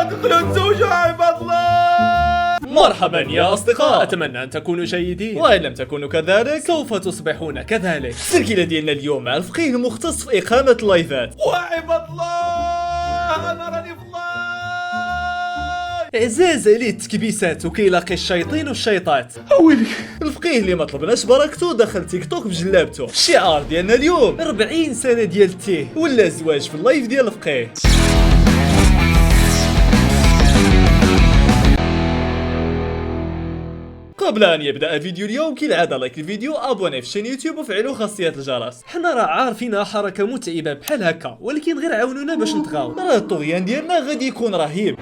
وادخلوا تزوجوا عباد الله. مرحبا يا أصدقاء، أتمنى أن تكونوا جيدين، وإن لم تكونوا كذلك سوف تصبحون كذلك. السلسلة ديالنا اليوم مع الفقيه المختص في إقامة اللايفات. وعباد الله أنا راني في الله. عزاز عليه التكبيسات وكيلاقي الشياطين والشيطات. ويلي الفقيه اللي ما طلبناش بركته دخل تيك توك بجلابته. الشعار ديالنا اليوم 40 سنة ديال التيه ولا الزواج في اللايف ديال الفقيه. قبل ان يبدا فيديو اليوم كالعاده لايك الفيديو، ابوني في شين يوتيوب وفعلوا خاصيات الجرس. حنا راه عارفينها حركه متعبه بحال هكا، ولكن غير عاونونا باش نطغاو، راه الطغيان ديالنا غادي يكون رهيب.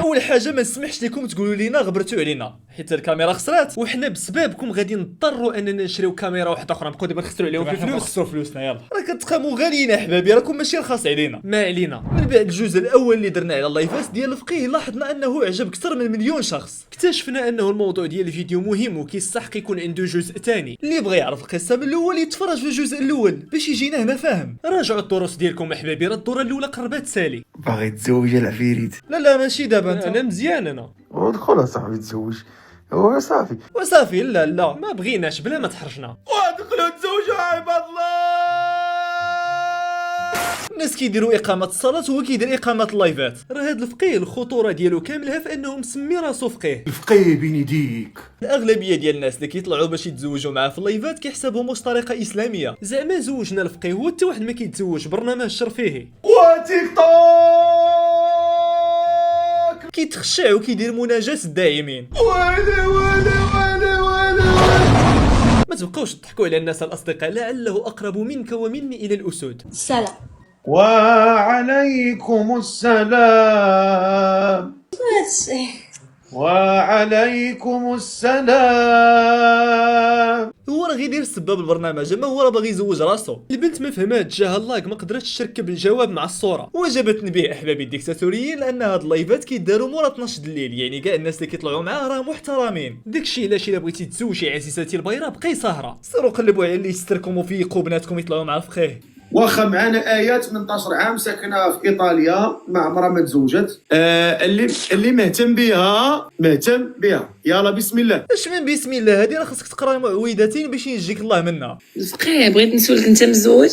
اول حاجه ما نسمحش لكم تقولوا لينا غبرتوا علينا، حيت الكاميرا خسرات وحنا بسببكم غادي نضطروا اننا نشريو كاميرا واحده اخرى نبقاو دابا نخسروا عليهم في الفلوس. نخسروا فلوسنا يلا. راه كتقاموا غاليين احبابي، راكم ماشي رخاص علينا. ما علينا. من بعد الجزء الاول اللي درنا على اللايفات ديال الفقيه لاحظنا انه عجب اكثر من مليون شخص. اكتشفنا انه الموضوع ديال الفيديو مهم وكيستحق يكون عنده جزء ثاني. اللي بغى يعرف القصه من الاول يتفرج في الجزء الاول باش يجينا هنا فاهم. راجعوا الدروس ديالكم احبابي، راه الدوره الاولى قربات تسالي. باغي تزوج العفيريت؟ لا ماشي دابا انت. انا مزيان انا. ودخل اصاحبي تزوج هو صافي وصافي. لا ما بغيناش بلا ما تحرجنا. وادخلوا تزوجوا عباد الله. الناس كيديروا اقامه الصلاه وهو كيدير اقامه اللايفات. راه هذا الفقيه الخطوره ديالو كاملها في انه مسمي راسو فقيه. الفقيه بين يديك. الاغلبيه ديال الناس اللي كيطلعوا باش يتزوجوا معاه في اللايفات كيحسبهم واش طريقه اسلاميه. زعما زوجنا الفقيه هو حتى واحد ما كيتزوج، برنامج شرفيه وتيك توك كيتخشع وكيدير مناجاه الداعمين. ولا ما تبقاوش تضحكوا على الناس الاصدقاء، لعله اقرب منك ومني الى الاسود. السلام. وعليكم السلام. هادشي وعليكم السلام. هو راه غيدير السباب البرنامج، اما هو راه باغي يزوج راسو. البنت ما فهمات جاها اللايك ما قدرتش تركب الجواب مع الصوره. وجبتني به احبابي الديكتاتوريين لان هاد اللايفات كيداروا مورا 12 الليل، يعني كاع الناس اللي كيطلعوا معاه راه محترمين. داكشي علاش الا بغيتي تزوجي عزيزتي البيضاء بقي سهره، سيروا قلبوا على اللي يستركم وفيقوا بناتكم يطلعوا مع الفقيه. واخا معنا ايات 18 عام ساكنه في ايطاليا مع عمرها ما تزوجت. اللي مهتم بها يلا بسم الله. اش من بسم الله هادي؟ راه خاصك تقرا معوذتين باش ينجيك الله منها. فقيه بغيت نسولك، انت مزوج؟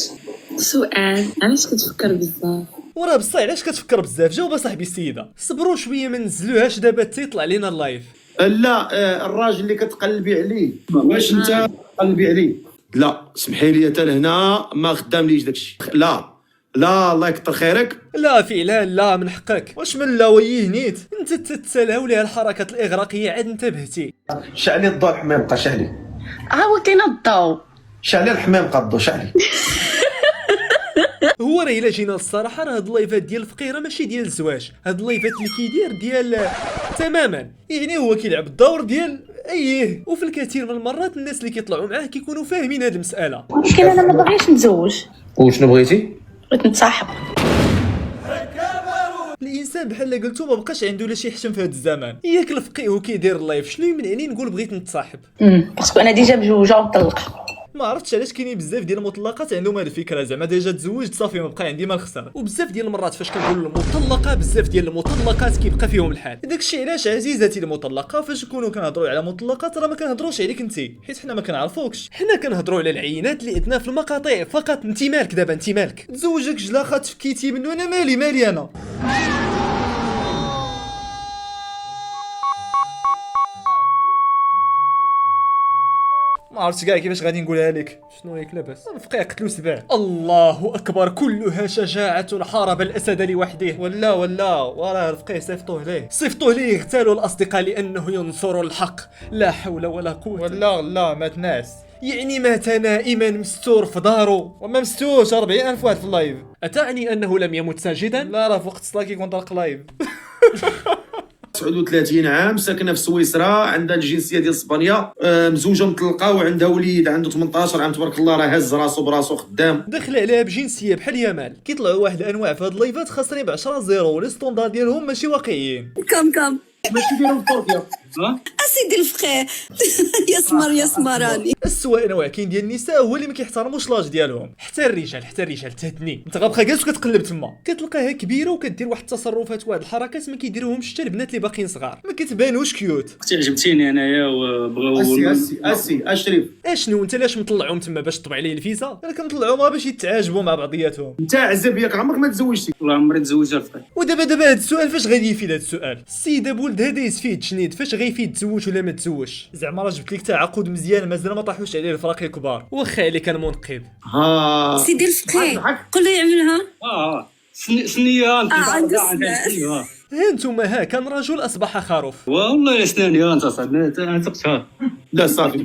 سؤال، علاش كتفكر بزاف؟ وراه بصح علاش كتفكر بزاف؟ جاوب صاحبي السيده. صبروا شويه ما نزلوهاش دابا حتى يطلع لينا اللايف. لا الراجل اللي كتقلبي عليه واش انت قلبي عليه؟ لا سمحي لي حتى لهنا ما خدام ليش داكشي. لا الله يكثر خيرك. لا فعلا لا من حقك. واش من لا ويه نيت انت تتسالها وليها الحركات الاغراقيه عاد انتبهتي. شعلي الضوء الحمام بقى شعلي. هو كاين الضوء. شعلي الحمام قدو شعلي. هو راه الا جينا للصراحه راه هاد اللايفات ديال الفقيره ماشي ديال الزواج، هاد اللايفات اللي كيدير ديال تماما، يعني هو كيلعب الدور ديال اييه. وفي الكثير من المرات الناس اللي كيطلعوا معاه كيكونوا فاهمين هاد المساله. ولكن انا ما باغيش نتزوج، وشنو بغيتي؟ بغيت نتصاحب. الانسان بحال قلتو ما بقاش عنده لا شي حشم في هاد الزمان. ياك الفقيه وكيدير اللايف شنو يمنعني نقول بغيت نتصاحب؟ باسكو انا ديجا مزوجه ومطلقه. ما عرفتش علاش كاينين بزاف ديال المطلقات عندهم هاد الفكره، زعما ديجا تزوجت صافي ما بقى عندي ما نخسر. وبزاف ديال المرات فاش كنقولوا المطلقه بزاف ديال المطلقات كيبقى فيهم الحال. داكشي علاش عزيزتي المطلقه فاش نكونوا كنهضروا على مطلقات راه ما كنهضروش عليك انت، حيت حنا ما كنعرفوكش. حنا كنهضروا على العينات اللي عندنا في المقاطع فقط. انت مالك دابا؟ انت مالك؟ تزوجك جلاخه تفكيتي منه، انا مالي انا. ما عرفتش كاع كيفاش غادي نقولها لك. شنو هيك لاباس؟ الفقيه قتلو سبع. الله اكبر، كلها شجاعه حارب الاسد لوحده. ولا وراه الفقيه صيفطوه ليه يغتالوا الاصدقاء لانه ينصر الحق. لا حول ولا قوه. ولا مات ناس، يعني مات نائما مستور في دارو. وما مستوش 40,000 واحد في اللايف. اتعني انه لم يمت ساجدا؟ لا راه في وقت الصلاه كيكون طلق لايف. 39 عام ساكنه في سويسرا، عندها الجنسيه ديال اسبانيا، مزوجه مطلقه وعندها وليد عنده 18 عام تبارك الله، راه هز راسو براسو خدام. دخل عليها بجنسيه بحال يامال. كيطلعوا واحد الانواع في هاد اللايفات خاصني ب10 0 ولي ستوندار ديالهم ماشي واقعيين. كم ما تديروا في تركيا. اسيدي الفقيه يا سمراني. السوء نوع كاين ديال النساء هو اللي ما كيحترموش لاج ديالهم، حتى الرجال تهدني. انت غتبقى جالس وكتقلب تما كتلقاها كبيره وكدير واحد التصرفات واحد الحركات ما كيديروهمش حتى البنات اللي باقيين صغار، ما كتبانوش كيوت. اختي عجبتيني انايا وبغاو اسي اشرف. اشنو انت لاش مطلعهم تما باش تطبع عليه الفيزا؟ انا كنطلعهم باش يتعاجبوا مع بعضياتهم. انت عزب ياك عمرك ما تزوجتي. والله عمري تزوجت الفقيه. ودابا هذا السؤال فاش غادي يفيد؟ هذا السؤال السيد ابو هذا يفيد تشنيد فاش غيفيد تزوج ولا ما تزوجش؟ زعما راه جبت لك تعاقد مزيان مازال ما طاحوش عليه الفراق كبار، واخا عليه كان منقب. ها سيدي الفقيه قول له يعملها. سنيه انت عندي ها انتم ها كان رجل اصبح خروف. والله يا سناني انت صاحبي عتقتها. لا صافي.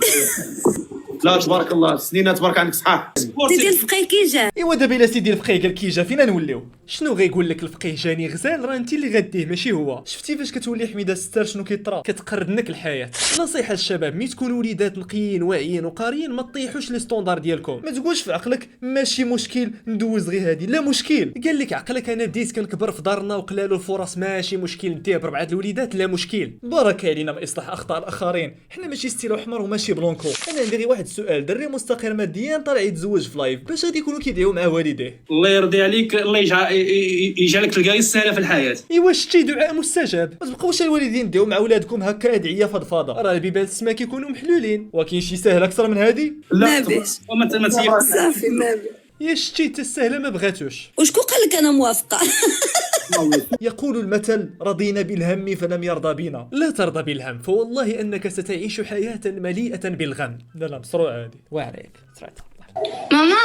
لا تبارك الله سنينات تبارك عندك صحاح. سيدي الفقيه كي جا. ايوا دابا الا سيدي الفقيه قال كي جا فينا نوليو؟ شنو غيقول لك الفقيه جاني غزال؟ راه انت اللي غديه ماشي هو. شفتي فاش كتولي حميده ستار شنو كيطرا؟ كتقردنك الحياه. نصيحه للشباب ملي تكونوا وليدات نقيين واعيين وقاريين ما تطيحوش لي ستوندار ديالكم، ما تقولش في عقلك ماشي مشكل ندوز غير هادي، لا مشكل. قال لك عقلك انا بديت كنكبر في دارنا وقلالو الفرص ماشي مشكل نديها بربعه الوليدات، لا مشكل. بركه علينا من اصلاح اخطاء الاخرين، حنا ماشي ستيلو حمر وماشي بلونكو. انا عندي غير واحد السؤال، دري مستقر ماديا طالع يتزوج في لايف باش غادي يكونوا كيدعيو مع والديه. الله يرضي عليك، الله يجعلك تلقاي السهله في الحياه. ايوا شتي دعاء مستجاب. ما تبقاوش الوالدين ديروا مع ولادكم هكا ادعيه فضفاضه، راه البيبان السما كيكونوا محلولين. وكاين شي سهل اكثر من هادي؟ ما بيش وما صافي ما بيش. يا شتي حتى السهله ما بغاتوش. وشكون قال لك انا موافقه؟ يقول المثل رضينا بالهم فلم يرضى بنا. لا ترضى بالهم فوالله انك ستعيش حياه مليئه بالغم. لا مصروع هادي واعريك سرعت. ماما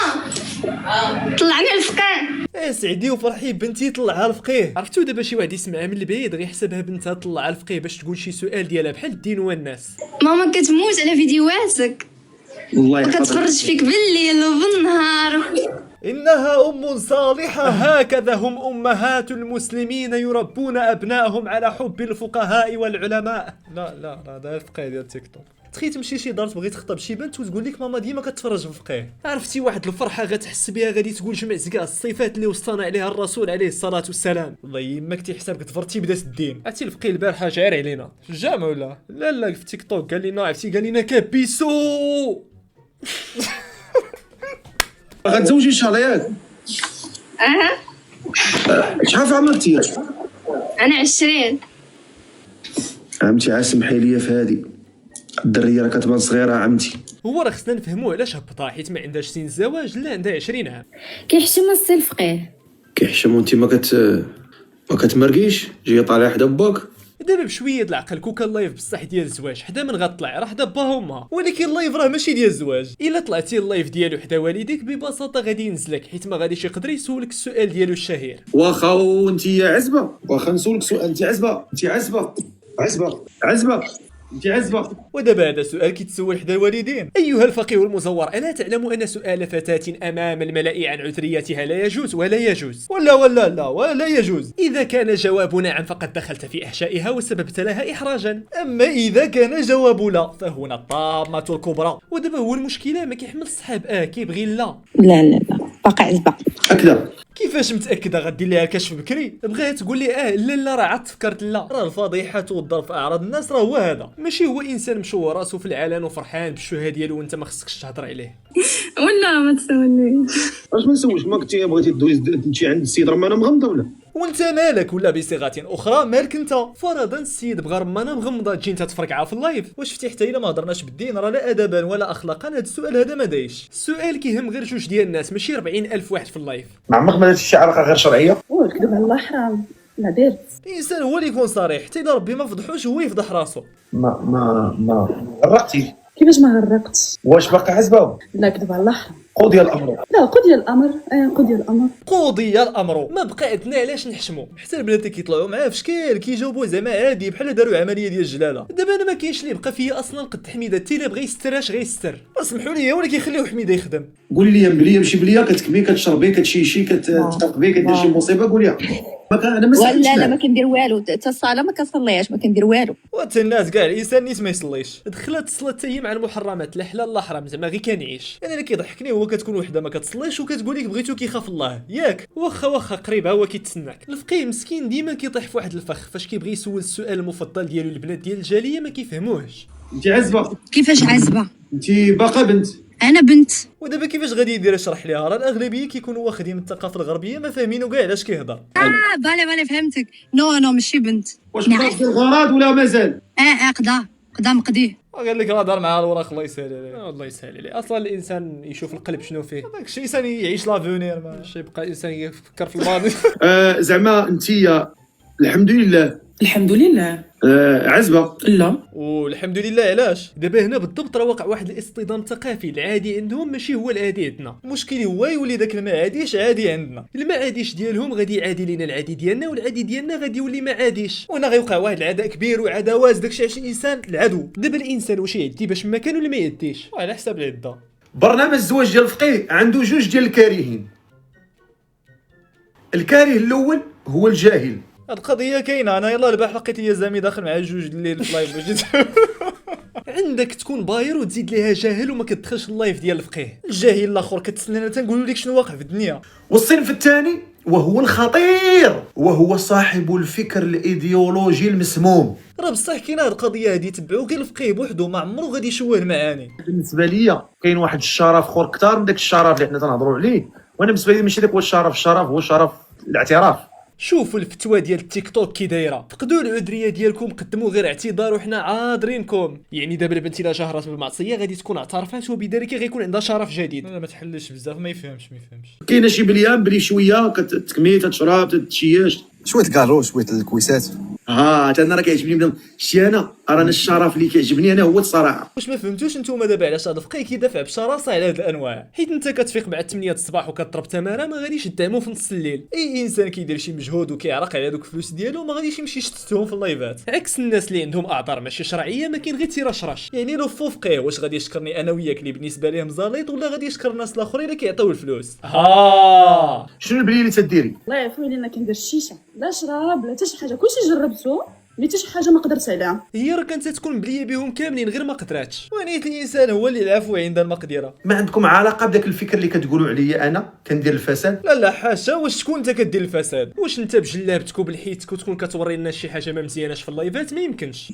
طلعني الفقيه. ايه سعدي وفرحي بنتي طلعها الفقيه. عرفتو دابا شي واحد يسمعها من البعيد غيحسبها بنتها طلعها الفقيه باش تقول شي سؤال ديالها بحال الدين والناس. ماما كتموت على فيديوهاتك الله وكتفرج فيك بالليل وبالنهار. إنها أم صالحة، هكذا هم أمهات المسلمين يربون أبنائهم على حب الفقهاء والعلماء. لا هذا الفقيه ديال تيك توك. تخيل تمشي شي دار تبغي تخطب شي بنت وتقول لك ماما ديما كتفرج في الفقيه. عرفتي واحد الفرحه غتحس بها غادي تقول جمع كاع الصفات اللي وصلنا عليها الرسول عليه الصلاه والسلام. الله يماك تيحسابك تفرتي بدات الدين. عرفتي الفقيه البارحه شاعر علينا في الجامع ولا لا في تيك توك قال لنا عرفتي قال لنا كابيسو. غتزوجي ان شاء الله ياك؟ شحال في عمرك انت؟ انا 20. عمتي عاسمحي ليا في هادي الدريه راه كتبان صغيره عمتي. هو راه خصنا نفهموا علاش هبطا، حيت ما عندهاش سن الزواج، لا عندها 20 عام. كيحشم السي الفقيه. كيحشم وانت ما كتمرقيش جايه طالع حدا باك. دابا بشويه د العقل كون كان لايف بصح ديال الزواج حدا من غطلع راه حدا باها امها، ولكن اللايف راه ماشي ديال الزواج. الا طلعتي اللايف ديالو حدا والديك ببساطه غادي ينزلك حيت ما غاديش يقدر يسولك السؤال ديالو الشهير. واخا وانت عزبه، واخا نسولك سؤال، انت عزبه انت عزبه. ودابا هذا سؤال كيتسول حدا الوالدين. ايها الفقيه المزور، الا تعلم ان سؤال فتاه امام الملأ عن عذريتها لا يجوز ولا يجوز ولا يجوز؟ اذا كان جواب نعم فقد دخلت في احشائها وسببت لها احراجا، اما اذا كان جواب لا فهنا الطامه الكبرى. ودابا هو المشكله ما كيحمل الصحاب كيبغي لا باقي عزبه هكذا. كيفاش متاكده غدير ليها الكشف بكري؟ بغات تقول لي لا راه عاد تفكرت لا. راه الفضيحه والضرب في اعراض الناس راه هو هذا، ماشي هو انسان مشوه راسو في العلن وفرحان بالشهاده ديالو وانت ما خصكش تهضر عليه. ولا ما تسولنيش. واش ما نسولش؟ ما كنتي بغيتي تدوزي تمشي عند السيد رمانه مغمضه ولا؟ وانت مالك؟ ولا بصيغه اخرى مالك انت؟ فرضا السيد بغى رمانه مغمضه تجي انت تفرقعها في اللايف. واش فتي حتى الا ما هضرناش بالدين راه لا ادبا ولا اخلاقا هذا السؤال هذا ما دايش. السؤال كيهم غير جوج ديال الناس ماشي 40,000 واحد في اللايف. ما عمرك ما درتي شي علاقه غير شرعيه؟ الكذب على الله حرام. لا درت. الانسان هو اللي يكون صريح، حتى الا ربي ما فضحوش هو يفضح راسو. ما غرقتي. كيفاش ما غرقتش؟ واش باقي عزبه؟ لا كذب على الله حرام. قضي الامر. لا قضي الامر. قضي الامر. ما بقى عندنا علاش نحشموا، حتى البنات اللي كيطلعوا معاه في شكل كيجاوبوا زعما عادي بحال داروا عمليه ديال الجلاله. دابا انا ما كاينش اللي بقى فيا اصلا قد حميده، حتى الا بغى يستراش غيستر. اسمحوا لي ولكن كيخليو حميده يخدم. قول لي بليا مشي بليا كتكبي كتشربي كتشيشي كتقبي كدير شي مصيبه قول لي. انا ما ولا سالتش لا ما كندير والو، حتى الصلاه ما كنصليهاش، ما كندير والو. وحتى الناس كاع الانسان نيت ما يصليش، دخلت الصلاه حتى هي مع المحرمات، لا حلال لا حرام، زعما غير كنعيش. انا اللي كيضحكني هو كتكون وحده ما كتصليش وكتقول لك بغيتو كيخاف الله، ياك واخا قريب هو كيتسناك. الفقيه مسكين ديما كيطيح في واحد الفخ، فاش كيبغي يسول السؤال المفضل ديالو البنات ديال الجاليه ما كيفهموهش. انت عزبه، كيفاش عزبة؟ انت باقا بنت. أنا بنت. ودابا كيفاش غادي يدير يشرح ليها؟ راه الاغلبيه كيكونوا واخدين من الثقافه الغربيه ما فاهمينو كاع علاش كيهضر. بالي فهمتك. نو ماشي بنت. واش خلاص الغرض ولا مازال؟ قدا مقديه. قال لك راه دار معاه الوراق، الله يسهل عليه، الله يسهل عليه. اصلا الانسان يشوف القلب شنو فيه، داك الشيء الانسان يعيش لافونير، ماشي يبقى الانسان يفكر في الماضي. زعما انتيا الحمد لله الحمد لله. عزبه. لا والحمد لله. علاش؟ دابا هنا بالضبط راه واقع واحد الاصطدام ثقافي، العادي عندهم ماشي هو العادي عندنا. المشكل هو يولي داك ما عاديش عادي عندنا، ما عاديش ديالهم غادي يعادي لينا العادي ديالنا، والعادي ديالنا غادي يولي ما عاديش، وهنا غيوقع واحد العداء كبير وعداوات. داكشي علاش الانسان العدو. دابا الانسان واش يعدي باش ما كان ولا ما يعديش؟ على حساب العده. برنامج الزواج ديال الفقيه عنده جوج ديال الكارهين. الكاره الاول هو الجاهل. هاد القضيه كاينه. انا يلاه البارح لقيت ليا زامي داخل مع جوج الليل في لايف باش عندك تكون باير وتزيد ليها جاهل وما كتدخلش اللايف ديال الفقيه. الجاهل الاخر كتسنى انا تنقول لك شنو واقع في الدنيا. والصنف الثاني وهو الخطير، وهو صاحب الفكر الايديولوجي المسموم. راه بصح كاينه هاد القضيه هادي تبعو كاين الفقيه بوحدو ما عمرو غادي يشوه المعاني. بالنسبه ليا كاين واحد الشرف اخر كثار من داك الشرف اللي حنا تنهضروا عليه، وانا بالنسبه لي ماشي داك هو الشرف هو شرف الاعتراف. شوفوا الفتوى ديال التيك توك كي دايره، فقدوا العذريه ديالكم، قدموا غير اعتذار وحنا عاذرينكم. يعني دابا البنت الا شهرت بالمعصيه غادي تكون اعترفت وبذلك غيكون عندها شرف جديد. انا ما تحلش بزاف، ما يفهمش. كاينه شي بليان بلي شويه كتكمي تتشرب تتشياش شويه الكارو شويه الكويسات. حتى انا راه كيعجبني بدا شتي انا الشرف اللي كيعجبني انا هو الصراحه. واش ما فهمتوش نتوما دابا علاش هذا الفقيه كيدافع بشراسه على هاد الانواع؟ حيت انت كتفيق مع 8 الصباح وكتضرب تماره ما غاديش تدعمو في نص الليل. اي انسان كيدير شي مجهود وكيعرق على دوك الفلوس ديالو ما غاديش يمشي يشتتهم في اللايفات، عكس الناس اللي عندهم اعذار ماشي شرعيه ما كاين غير تيرشرش. يعني لو فقيه واش غادي يشكرني انا وياك اللي بالنسبه ليه مزاليط، ولا غادي يشكر الناس الاخرين اللي كيعطيو الفلوس؟ شنو البلي اللي تديري؟ والله يا خويا انا كندير الشيشه لا شراب لا حتى شي حاجه، كلشي جربته مي حتى شي حاجه ما قدرت عليها. هي راه كانت تكون بليه بهم كاملين غير ما قدراتش. ونيت الانسان هو اللي العفو عند المقدره. ما عندكم علاقه بداك الفكر اللي كتقولوا عليا انا كندير الفساد؟ لا حاشا. واش تكون انت كدير الفساد؟ واش انت بجلابتك وبالحيتك وتكون كتوري الناس شي حاجه ما مزياناش في اللايفات؟ ما يمكنش.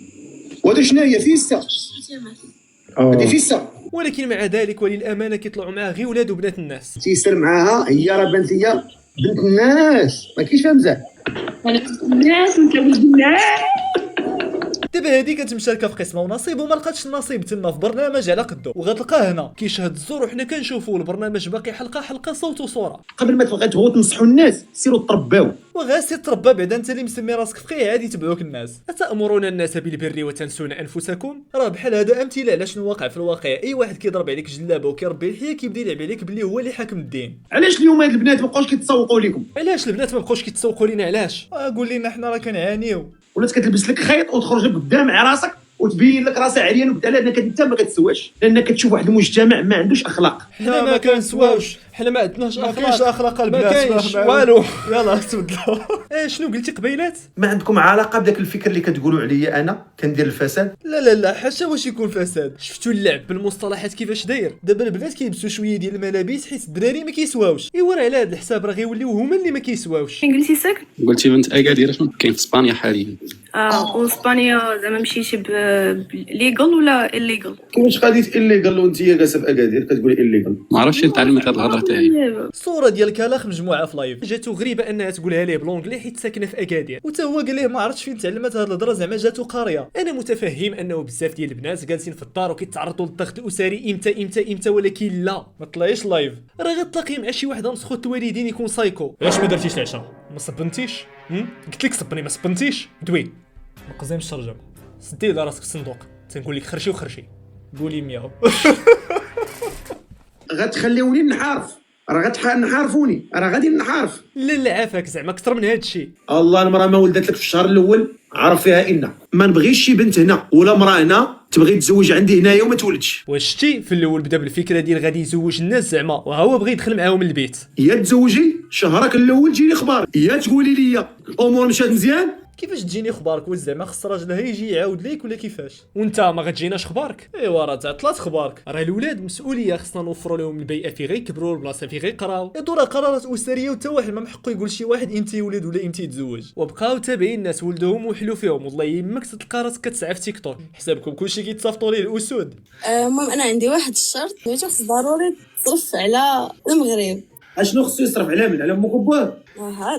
وهذا شنو هي فيستا؟ هذه فيستا. ولكن مع ذلك وللامانه كيطلعوا معاه غير ولاد وبنات الناس. تيسر معاها هي راه بانت ليا بنت الناس، ما كاينش فيها مزاح. انا الناس انت ولد الناس. دابا هادي كانت مشاركه في قسمه ونصيب وما لقاتش النصيب تما في برنامج على قدو، وغتلقاه هنا كيشهد الزور وحنا كنشوفوا البرنامج باقي حلقه صوت وصوره. قبل ما تبغوا تنصحوا الناس سيروا ترباو. وغاسي تربى بعدا انت اللي مسمي راسك فقيه عادي تبعوك الناس. اتامرون الناس بالبر وتنسون انفسكم؟ راه بحال هذا امثله على شنو واقع في الواقع. اي واحد كيضرب عليك جلابه وكيربي الحيه كيبدا يلعب عليك باللي هو اللي حاكم الدين. علاش اليوم هاد البنات ما بقاوش كيتسوقوا لكم؟ علاش البنات ما بقاوش كيتسوقوا لينا؟ علاش؟ قول لنا حنا راه كنعانيو. ولات كتلبس لك خيط وتخرج لك قدام على راسك وتبين لك راسها عريان وبدا لانك انت ما كتسواش، لانك كتشوف واحد المجتمع ما عندوش اخلاق. حنا ما كنسواوش، حنا ما عندناش اخلاق. ما كاينش اخلاق البنات، ما كاينش والو. يلاه تبدلوا. شنو قلتي قبيلات؟ ما عندكم علاقه بداك الفكر اللي كتقولوا عليا انا كندير الفساد؟ لا حاشا. واش يكون فساد؟ شفتوا اللعب بالمصطلحات كيفاش داير؟ دابا البنات كيلبسوا شويه ديال الملابس حيت الدراري ما كيسواوش. ايوا راه على هذا الحساب راه غيوليو هما اللي ما كيسواوش. قلتي ساكن؟ قلتي بنت اكادير شنو كاين في اسبانيا حاليا؟ واسبانيا زعما مشيتي ليغال ولا الليغال؟ كيفاش غادي الليغال وانت جالسه في اكادير كتقولي الليغال؟ ما عرفتش نتعلم هاد الهضره تاعي. صوره ديال كلاخ مجموعه في لايف جاتو غريبه انها تقولها ليه بلونجلي حيت ساكنه في اكادير، وتا هو قال ليه ما عرفتش فين تعلمت هاد الهضره، زعما جاتو قاريه. انا متفهم انه بزاف ديال البنات جالسين في الدار وكيتعرضوا للضغط الاسري امتى، ولكن لا ما طلعيش لايف. راه غتلاقي مع شي واحد مسخوط الوالدين يكون سايكو. علاش ما درتيش العشاء؟ ما صبنتيش؟ قلت لك صبني ما صبنتيش. دوي ما قزيمش الترجمه. سدي على راسك الصندوق تنقول لك خرشي قولي 100. غتخليوني نحارف، راه نحارفوني، راه غادي نحارف. لا عافاك زعما اكثر من هذا الشيء. الله المراه ما ولدت لك في الشهر الاول عرف فيها ان ما نبغيش شي بنت هنا ولا مراه هنا تبغي تزوج عندي هنايا وما تولدش. واش شتي في الاول بدا بالفكره ديال غادي يزوج الناس زعما وهو بغى يدخل معاهم البيت. يا تزوجي شهرك الاول تجيني خبار، يا تقولي لي الامور مشات مزيان. كيفاش تجيني اخبارك؟ واش زعما خص راجلها يجي يعاود ليك ولا كيفاش؟ وانت ما غتجيناش اخبارك؟ ايوا راه تعطلات اخبارك، راه الاولاد مسؤوليه، خصنا نوفروا لهم البيئه في غيكبروا، البلاصه في غيقراو، يدوا راه قرارات اسريه وتا واحد ما محقو يقول شي واحد امتى يولد ولا امتى يتزوج. وبقاو تابعين الناس ولدوهم وحلو فيهم، والله يمك تلقى راسك كتسعى في تيك توك حسابكم كلشي كيتصافتوا ليه الاسود. المهم انا عندي واحد الشرط، خص ضروري تصرف على المغرب. اشنو خصو يصرف على من؟ على امك وباه؟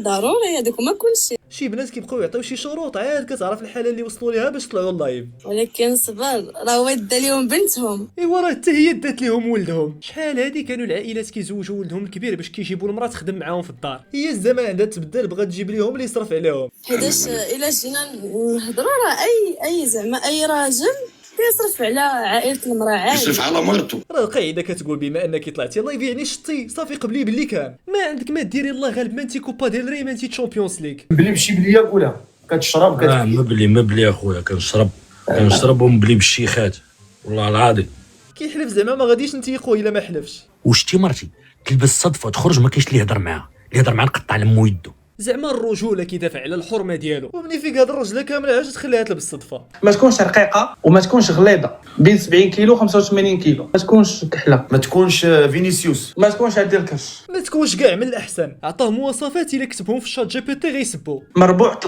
ضروري هذوك هما كلشي. شي بنات كيبقاو يعطيو شي شروط عاد كتعرف الحاله اللي وصلوا ليها باش طلعوا اللايف. ولكن صبر راه هو دا ليهم بنتهم. ايوا راه حتى هي دات ليهم ولدهم. شحال هادي كانوا العائلات كيزوجوا ولدهم الكبير باش كيجيبوا المراه تخدم معاهم في الدار. هي الزمان عندها تبدل، بغات تجيب ليهم اللي يصرف عليهم. حيتاش الا جينا نهضروا راه اي زعما اي راجل كيصرف على عائله المراه عادي، يصرف على مرته. راه القاعده كتقول بما انك طلعتي لايف يعني شتي صافي قبلي باللي كان ما عندك ما ديري الله غالب ما انت كوبا ديال ري ما انت تشامبيونز ليغ. بلي مشي بليا قولها كتشرب مبلي اخويا كنشرب ومبلي بالشيخات والله العظيم. كيحلف زعما ما غاديش نتيقوا الا ما حلفش. وشتي مرتي تلبس صدفه تخرج ما كاينش اللي يهضر معاها، اللي يهضر معاها نقطع لمو يدو. زعما الرجوله كيدافع على الحرمه ديالو، ومني فيك هاد الرجله كامله علاش تخليها تلبس صدفه؟ ما تكونش رقيقه وما تكونش غليظه، بين 70 كيلو و 85 كيلو، ما تكونش كحله، ما تكونش فينيسيوس، ما تكونش هادي الكرش، ما تكونش كاع من الاحسن. عطاه مواصفات الا كتبهم في الشات جي بي تي غيسبو. مربوعه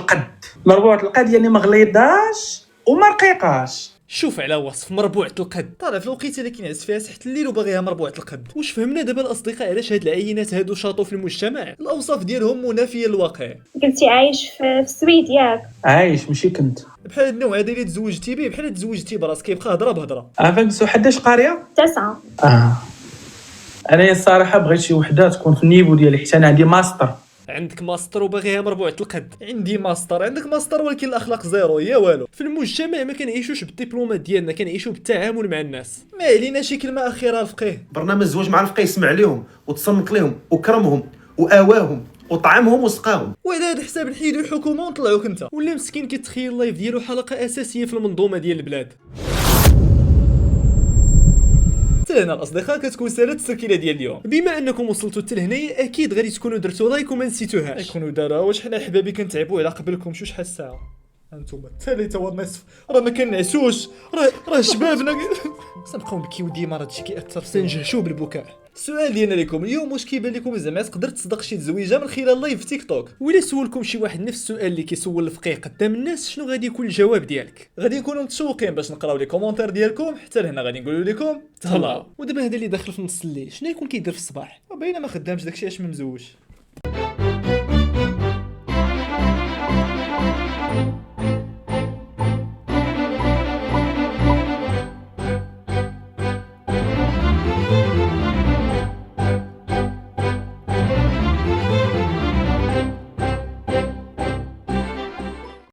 القد يعني ما غليظاش وما رقيقاش. شوف على وصف مربوعة القد، طالع في الوقيته اللي كينعس فيها سحت الليل وباغيها مربوعة القد. واش فهمنا دابا الاصدقاء علاش هاد العينات هادو شاطوا في المجتمع؟ الاوصاف ديالهم منافيه للواقع. قلتي عايش في السويد ياك؟ عايش ماشي كنت. بحال النوع هذا اللي تزوجتي به بحال تزوجتي براسك كيبقى هضره بهضره. عافاك حداش قاريه؟ 9. انا الصراحه بغيت شي وحده تكون في النيفو ديالي حيت انا عندي ماستر. عندك ماستر وباغيها مربوعة القد. عندي ماستر، عندك ماستر ولكن الاخلاق زيرو هي والو. في المجتمع ما كنعيشوش بالدبلومات ديالنا، كنعيشوا بالتعامل مع الناس. ما علينا شي كلمه اخيره الفقيه. برنامج الزواج مع الفقيه يسمع لهم وتصنت لهم وكرمهم واواهم وطعمهم وسقاهم. وعلى هذا الحساب نحيدو الحكومه ونطلعوك انت. ولا مسكين كيتخيل اللايف ديالو حلقه اساسيه في المنظومه ديال البلاد. حتى هنا الاصدقاء كتكون سالات السلسله ديال اليوم. بما انكم وصلتوا حتى لهنايا اكيد غادي تكونوا درتوا لايك وما نسيتوهاش. يكونوا دارها واش حنا حبابي كنتعبوا على قبلكم شحال الساعه؟ انتوما الثالثه والنصف راه ما كنعسوش، راه شبابنا سنبقاو نبكيو ديما، راه هادشي كيأثر سنجهشوا بالبكاء. السؤال ديالنا لكم اليوم، واش كيبان لكم زعما تقدر تصدق شي تزويجه من خلال لايف في تيك توك؟ ولا سولكم شي واحد نفس السؤال اللي كيسول الفقيه قدام الناس، شنو غادي يكون الجواب ديالك؟ غادي نكونوا متشوقين باش نقراو لي كومونتير ديالكم. حتى لهنا غادي نقولوا لكم تهلاو. ودابا هذا اللي داخل في نص الليل شنو يكون كيدير في الصباح؟ باينه ما خدامش داكشي اش ما مزوج.